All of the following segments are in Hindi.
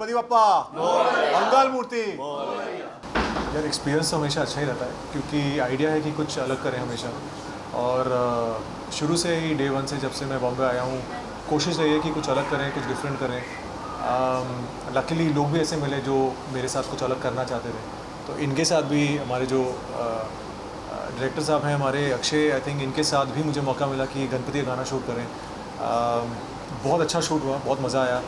गणपति बप्पा मंगल मूर्ति। यार एक्सपीरियंस तो हमेशा अच्छा ही रहता है क्योंकि आइडिया है कि कुछ अलग करें हमेशा। और शुरू से ही डे वन से जब से मैं बॉम्बे आया हूँ कोशिश रही है कि कुछ अलग करें, कुछ डिफरेंट करें। लकीली लोग भी ऐसे मिले जो मेरे साथ कुछ अलग करना चाहते थे, तो इनके साथ भी हमारे जो डायरेक्टर साहब हैं हमारे अक्षय, आई थिंक इनके साथ भी मुझे मौका मिला कि गणपति का गाना शूट करें। बहुत अच्छा शूट हुआ, बहुत मज़ा आया,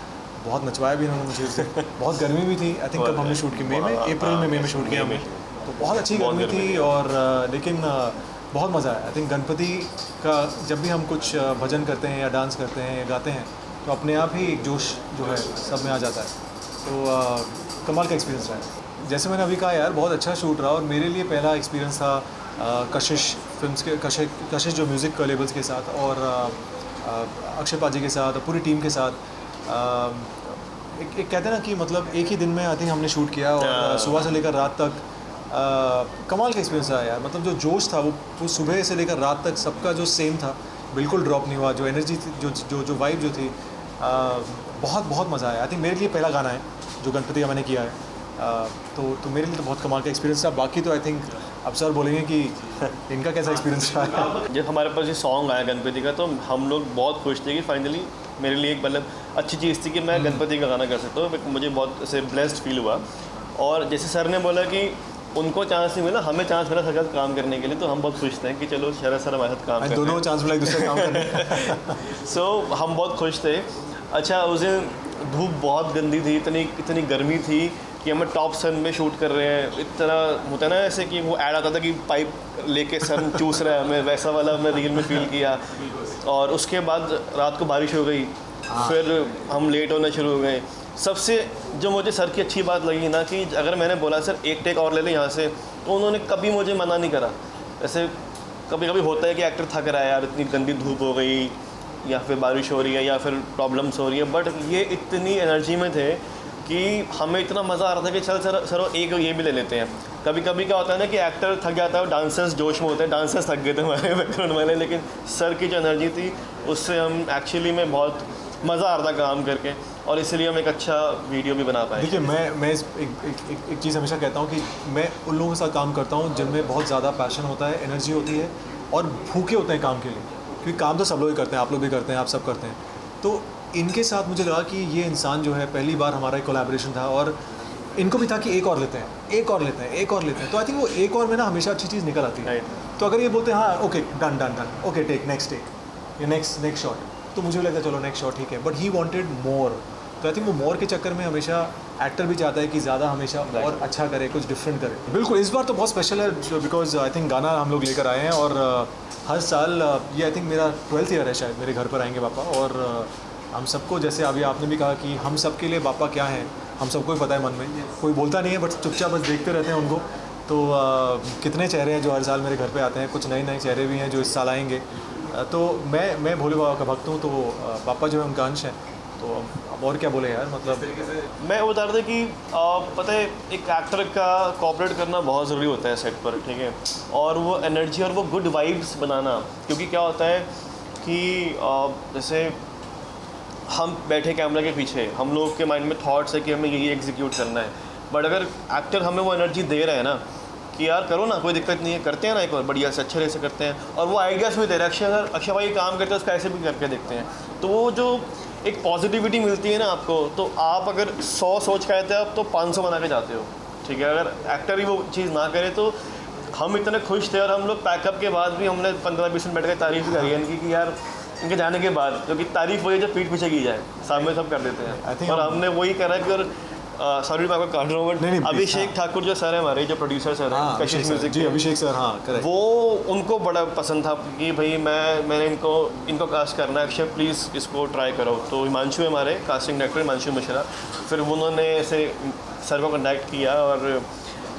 बहुत नचवाया भी इन्होंने मुझे उस दिन। बहुत गर्मी भी थी, आई थिंक कब हमने शूट की मई में, अप्रैल में, मई में शूट किया हमने, तो बहुत अच्छी गर्मी थी। और लेकिन बहुत मज़ा आया। आई थिंक गणपति का जब भी हम कुछ भजन करते हैं या डांस करते हैं या गाते हैं तो अपने आप ही एक जोश जो है सब में आ जाता है। तो कमाल का एक्सपीरियंस रहा है। जैसे मैंने अभी कहा यार, बहुत अच्छा शूट रहा और मेरे लिए पहला एक्सपीरियंस था कशिश फिल्म्स के, कशिश जो म्यूज़िक लेबल्स के साथ और अक्षय पाजी के साथ पूरी टीम के साथ। एक कहते हैं ना कि मतलब एक ही दिन में आई थिंक हमने शूट किया और सुबह से लेकर रात तक कमाल का एक्सपीरियंस रहा यार। मतलब जो जोश था वो सुबह से लेकर रात तक सबका जो सेम था, बिल्कुल ड्रॉप नहीं हुआ। जो एनर्जी थी, जो वाइब जो थी, बहुत मज़ा आया। आई थिंक मेरे लिए पहला गाना है जो गणपति का मैंने किया है। तो मेरे लिए तो बहुत कमाल का एक्सपीरियंस था। बाकी तो आई थिंक अब सर बोलेंगे कि इनका कैसा एक्सपीरियंस रहा। जब हमारे पास ये सॉन्ग आया गणपति का तो हम लोग बहुत खुश थे कि फाइनली मेरे लिए एक मतलब अच्छी चीज़ थी कि मैं गणपति का गाना कर सकता हूँ। मुझे बहुत ऐसे ब्लेस्ड फील हुआ। और जैसे सर ने बोला कि उनको चांस नहीं मिला, हमें चांस मिला सर साथ काम करने के लिए, तो हम बहुत खुश थे कि चलो शरद सर हमारे साथ काम करें। दोनों चांस मिला एक दूसरे काम करने। सो हम बहुत खुश थे। अच्छा, उस दिन धूप बहुत गंदी थी, इतनी गर्मी थी कि हमें टॉप सन में शूट कर रहे हैं। इतना होता है ना ऐसे कि वो ऐड आता था कि पाइप लेके सन चूस रहा है हमें, वैसा वाला हमने रील में फील किया। और उसके बाद रात को बारिश हो गई, फिर हम लेट होना शुरू हो गए। सबसे जो मुझे सर की अच्छी बात लगी ना कि अगर मैंने बोला सर एक टेक और ले लें यहाँ से, तो उन्होंने कभी मुझे मना नहीं करा। ऐसे कभी कभी होता है कि एक्टर थक रहा है यार, इतनी गंदी धूप हो गई या फिर बारिश हो रही है या फिर प्रॉब्लम्स हो रही है, बट ये इतनी एनर्जी में थे कि हमें इतना मज़ा आ रहा था कि चल सर एक ये भी ले लेते हैं। कभी कभी क्या होता है ना कि एक्टर थक जाता है और डांसर्स जोश में होते हैं, डांसर्स थक गए थे हमारे बैकग्राउंड वाले, लेकिन सर की जो एनर्जी थी उससे हम एक्चुअली में बहुत मज़ा आ रहा था काम करके, और इसलिए हम एक अच्छा वीडियो भी बना पाए। देखिए मैं एक चीज़ हमेशा कहता हूँ कि मैं उन लोगों के साथ काम करता हूँ जिनमें बहुत ज़्यादा पैशन होता है, एनर्जी होती है और भूखे होते हैं काम के लिए। क्योंकि काम तो सब लोग ही करते हैं, आप लोग भी करते हैं, आप सब करते हैं। तो इनके साथ मुझे लगा कि ये इंसान जो है, पहली बार हमारा एक कोलैबोरेशन था और इनको भी था कि एक और लेते हैं, एक और लेते हैं, एक और लेते हैं। तो आई थिंक वो एक और में ना हमेशा अच्छी चीज़ निकल आती है। तो अगर ये बोलते हैं हाँ okay done okay take next या नेक्स्ट शॉट, तो मुझे लगता है चलो नेक्स्ट शॉट ठीक है, बट ही वांटेड मोर। तो आई थिंक वो मोर के चक्कर में हमेशा एक्टर भी चाहता है कि ज़्यादा हमेशा और अच्छा करे, कुछ डिफरेंट करे। बिल्कुल इस बार तो बहुत स्पेशल है बिकॉज आई थिंक गाना हम लोग लेकर आए हैं और हर साल ये आई थिंक मेरा 12th ईयर है शायद, मेरे घर पर आएंगे पापा। और हम सबको, जैसे अभी आपने भी कहा कि हम सबके लिए पापा क्या हैं, हम सबको ही पता है मन में, कोई बोलता नहीं है बट चुपचाप बस देखते रहते हैं उनको। तो कितने चेहरे हैं जो हर साल मेरे घर पे आते हैं, कुछ नए चेहरे भी हैं जो इस साल आएंगे। तो मैं भोले बाबा का भक्त हूँ, तो पापा जो है उनका अंश है। तो अब और क्या बोले यार, मतलब मैं बता रहा था कि पता है एक एक्टर का कोऑपरेट करना बहुत ज़रूरी होता है सेट पर, ठीक है, और वो एनर्जी और वो गुड वाइब्स बनाना। क्योंकि क्या होता है कि जैसे हम बैठे कैमरा के पीछे, हम लोग के माइंड में थॉट्स है कि हमें यही एग्जीक्यूट करना है, बट अगर एक्टर हमें वो एनर्जी दे रहा है ना कि यार करो ना, कोई दिक्कत नहीं है, करते हैं ना एक और बढ़िया से अच्छे से करते हैं, और वो आइडियाज़ भी दे रहे हैं। अक्षय भाई काम करते हैं उसका ऐसे भी करके देखते हैं, तो वो जो एक पॉजिटिविटी मिलती है ना आपको, तो आप अगर 100 सोच के आए थे आप तो 500 बना के जाते हो, ठीक है। अगर एक्टर ही वो चीज़ ना करे तो हम इतने खुश थे, और हम लोग पैकअप के बाद भी हमने 15-20 मिनट बैठ कर तारीफ़ करी इनकी कि यार इनके जाने के बाद, क्योंकि तारीफ़ वही जो पीठ पीछे की जाए, सामने सब कर देते हैं, और हमने वही करा कि और सॉरी मैं आपको काट रहा हूँ बट अभिषेक ठाकुर जो सर है हमारे, जो प्रोड्यूसर सर हैं कशिश म्यूजिक जी, अभिषेक सर, हाँ करेक्ट, वो उनको बड़ा पसंद था कि भाई मैंने इनको कास्ट करना है, अक्षय प्लीज़ इसको ट्राई करो। तो हिमांशु है हमारे कास्टिंग डायरेक्टर, हिमांशु मिश्रा, फिर उन्होंने ऐसे सर को कॉन्टैक्ट किया और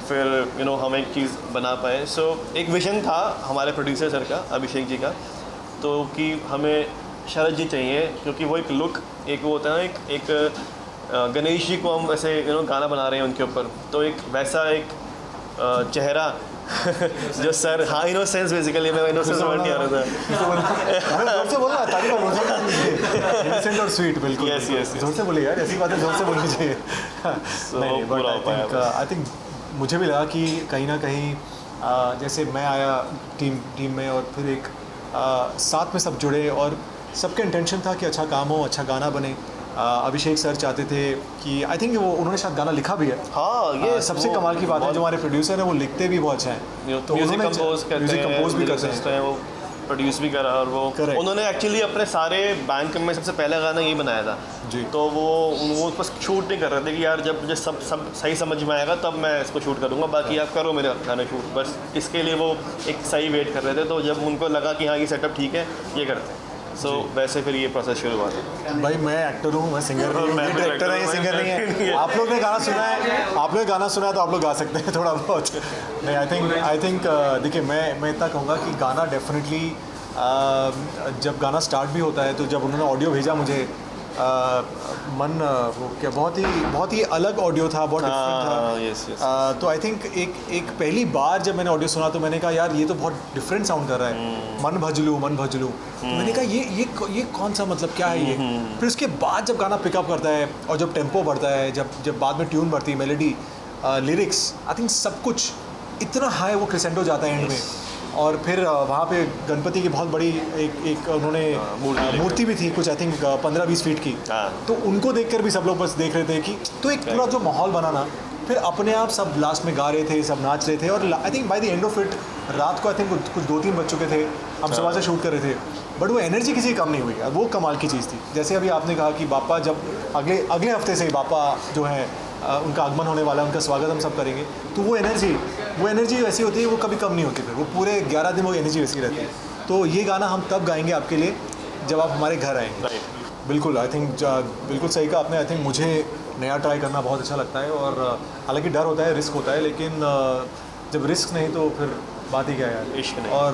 फिर हम एक चीज़ बना पाए। सो एक विजन था हमारे प्रोड्यूसर सर का, अभिषेक जी का, तो कि हमें शरद जी चाहिए, क्योंकि वो एक लुक, एक वो होता है ना एक गणेश जी को हम वैसे गाना बना रहे हैं उनके ऊपर, तो एक वैसा एक चेहरा जो सर, हाँ इनोसेंस, बेसिकली मैं इनोसेंस वर्ड नहीं आ रहा था। जोर से बोलना ताकि इनोसेंट और स्वीट, बिल्कुल। Yes, yes, yes. जोर से बोलिए यार, ऐसी बातें जोर से बोलनी चाहिए। नहीं, पूरा हो पाया आई थिंक मुझे भी लगा कि कहीं ना कहीं जैसे मैं आया टीम में और फिर एक साथ में सब जुड़े और सबका इंटेंशन था कि अच्छा काम हो, अच्छा गाना बने। अभिषेक सर चाहते थे कि आई थिंक वो उन्होंने शायद गाना लिखा भी है। हाँ, ये सबसे कमाल की बात है, जो हमारे प्रोड्यूसर हैं वो लिखते भी बहुत अच्छा है, तो म्यूजिक कंपोज भी करते हैं, वो प्रोड्यूस भी करा। और वो Correct. उन्होंने एक्चुअली अपने सारे बैंक में सबसे पहला गाना यही बनाया था जी। तो वो बस शूट नहीं कर रहे थे कि यार जब मुझे सब सही समझ में आएगा तब मैं इसको शूट करूँगा, बाकी आप करो मेरे गाने शूट, बस इसके लिए वो एक सही वेट कर रहे थे। तो जब उनको लगा कि हाँ ये सेटअप ठीक है, ये करते हैं, सो वैसे फिर ये प्रोसेस शुरू हुआ था। भाई मैं एक्टर हूँ, मैं सिंगर नहीं हूँ, मैं ये भी डायरेक्टर है, ये director सिंगर नहीं है। हूँ। आप लोग ने गाना सुना है, आप लोग गाना सुना है तो आप लोग गा सकते हैं थोड़ा बहुत। नहीं, आई थिंक देखिए मैं इतना कहूँगा कि गाना डेफिनेटली जब गाना स्टार्ट भी होता है तो जब उन्होंने ऑडियो भेजा मुझे वो क्या बहुत ही अलग ऑडियो था, बहुत डिफरेंट था। तो आई थिंक एक पहली बार जब मैंने ऑडियो सुना तो मैंने कहा यार ये तो बहुत डिफरेंट साउंड कर रहा है, मन भजलू। तो मैंने कहा ये कौन सा, मतलब क्या है ये। फिर उसके बाद जब गाना पिकअप करता है और जब टेम्पो बढ़ता है, जब बाद में ट्यून बढ़ती है, मेलोडी, लिरिक्स, आई थिंक सब कुछ इतना हाई वो क्रिसेंडो जाता है एंड में। और फिर वहाँ पे गणपति की बहुत बड़ी एक उन्होंने मूर्ति भी थी कुछ, आई थिंक 15-20 फीट की। तो उनको देखकर भी सब लोग बस देख रहे थे कि तो एक पूरा जो माहौल बना ना, फिर अपने आप सब लास्ट में गा रहे थे, सब नाच रहे थे। और I think by the end of it रात को आई थिंक कुछ 2-3 बज चुके थे, हम सुबह से शूट कर रहे थे, बट वो एनर्जी किसी की कम नहीं हुई। वो कमाल की चीज़ थी। जैसे अभी आपने कहा कि बापा जब अगले हफ्ते से बापा जो है उनका आगमन होने वाला है, उनका स्वागत हम सब करेंगे, तो वो एनर्जी वैसी होती है, वो कभी कम नहीं होती। फिर वो पूरे 11 दिन वो एनर्जी वैसी रहती है। तो ये गाना हम तब गाएंगे आपके लिए जब आप हमारे घर आएंगे। बिल्कुल, आई थिंक बिल्कुल सही कहा आपने। आई थिंक मुझे नया ट्राई करना बहुत अच्छा लगता है, और हालांकि डर होता है, रिस्क होता है, लेकिन जब रिस्क नहीं तो फिर बात ही क्या है यार। इश्क नहीं। और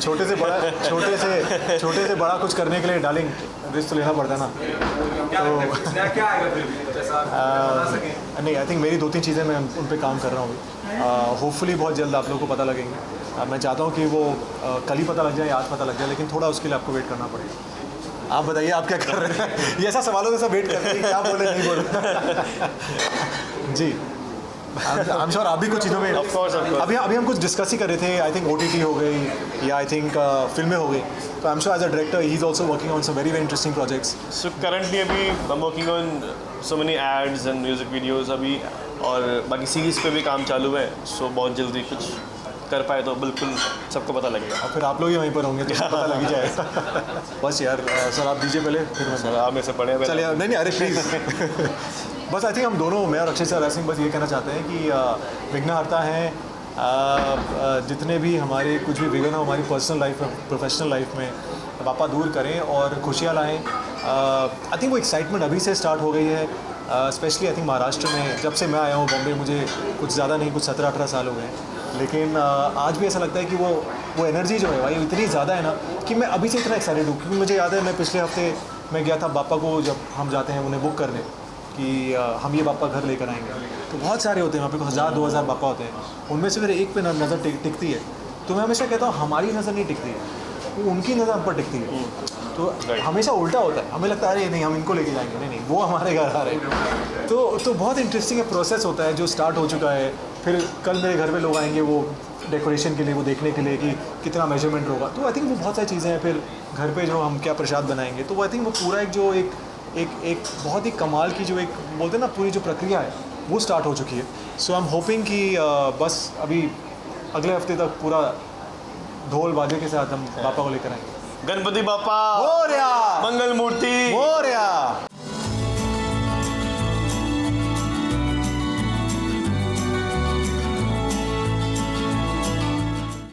छोटे से बड़ा कुछ करने के लिए डार्लिंग रिस्क तो लेना पड़ता है ना। तो क्या आएगा फिर भी जैसा नहीं, आई थिंक मेरी 2-3 चीज़ें मैं उन पे काम कर रहा हूँ। होपफुली बहुत जल्द आप लोगों को पता लगेंगे। मैं चाहता हूँ कि वो कल ही पता लग जाए, आज पता लग जाए, लेकिन थोड़ा उसके लिए आपको वेट करना पड़ेगा। आप बताइए आप क्या कर रहे हैं? ये ऐसा सवालों जैसा वेट कर रहे हैं, क्या बोले नहीं बोले। जी, आई एम श्योर आप भी कुछ चीज़ों में Of course. अभी हम कुछ डिस्कस ही कर रहे थे। आई थिंक OTT हो गई या आई थिंक फिल्में हो गई, तो I am sure as a director he is also working on some very interesting projects. So currently अभी I am working on so many ads and music videos अभी, और बाकी सीरीज़ पे भी काम चालू है। सो बहुत जल्दी कुछ कर पाए तो बिल्कुल सबको पता लगेगा। और फिर आप लोग ही वहीं पर होंगे तो पता लग ही जाएगा। बस यार सर आप दीजिए पहले, फिर मैं सर आप में से पढ़े चलिए। नहीं अरे प्लीज़। बस आई थिंक हम दोनों, मैं और अक्षय सर सिंह, बस ये कहना चाहते हैं कि विघ्नहर्ता हैं। जितने भी हमारे कुछ भी विघ्न हो हमारी पर्सनल लाइफ में, प्रोफेशनल लाइफ में, बापा दूर करें और खुशियाँ लाएँ। आई थिंक वो एक्साइटमेंट अभी से स्टार्ट हो गई है, स्पेशली आई थिंक महाराष्ट्र में। जब से मैं आया हूँ बॉम्बे, मुझे कुछ ज़्यादा नहीं, कुछ 17-18 साल हो गए हैं, लेकिन आज भी ऐसा लगता है कि वो एनर्जी जो है भाई इतनी ज़्यादा है ना कि मैं अभी से इतना एक्साइटेड हूँ। क्योंकि मुझे याद है मैं पिछले हफ्ते मैं गया था बापा को, जब हम जाते हैं उन्हें बुक करने कि हम ये बापा घर लेकर आएंगे, तो बहुत सारे होते हैं वहाँ पे, 1000-2000 बापा होते हैं, उनमें से फिर एक पे नज़र टिकती है। तो मैं हमेशा कहता हूँ हमारी नज़र नहीं टिकती है, वो उनकी नज़र हम पर टिकती है। तो हमेशा उल्टा होता है, हमें लगता है अरे नहीं हम इनको लेके जाएंगे, नहीं वो हमारे घर आ रहे हैं। तो बहुत इंटरेस्टिंग है, प्रोसेस होता है जो स्टार्ट हो चुका है। फिर कल मेरे घर पे लोग आएंगे वो डेकोरेशन के लिए, वो देखने के लिए कि कितना मेजरमेंट होगा। तो आई थिंक वो बहुत सारी चीज़ें हैं। फिर घर पे जो हम क्या प्रसाद बनाएंगे, तो वो आई थिंक वो पूरा एक बहुत ही कमाल की जो एक बोलते हैं ना पूरी जो प्रक्रिया है वो स्टार्ट हो चुकी है। सो आई एम होपिंग कि बस अभी अगले हफ्ते तक पूरा ढोल बाजे के साथ हम पापा को लेकर आएंगे। गणपति बापा मोरया, मंगल मूर्ति मोरया।